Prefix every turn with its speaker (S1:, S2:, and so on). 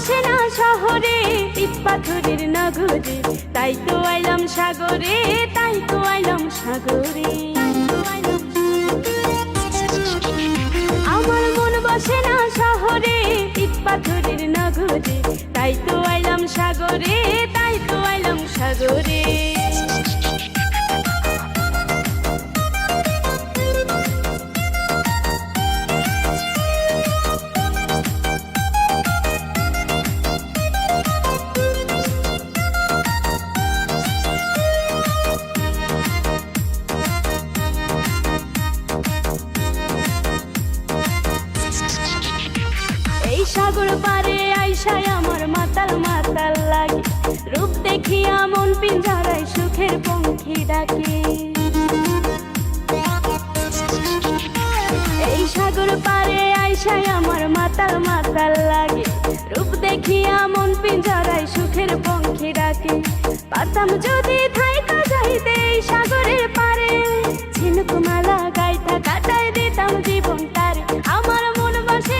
S1: বসে না শহরে, ইট পাথরের নগরে, তাই তো আইলাম সাগরে, তাই তো আইলাম সাগরে। আমার মন বসে না শহরে, ইট পাথরের নগরে, তাই তো আইলাম সাগরে, তাই তো আইলাম সাগরে। এই সাগর পারে আইসায় আমার মাতাল মাতাল লাগে, রূপ দেখিয়া মন পিঞ্জরায় সুখের পঙ্খী ডাকে। এই সাগর পারে আইসায় আমার মাতাল মাতাল লাগে, রূপ দেখিয়া মন পিঞ্জরায় সুখের পঙ্খী ডাকে। পারতাম যদি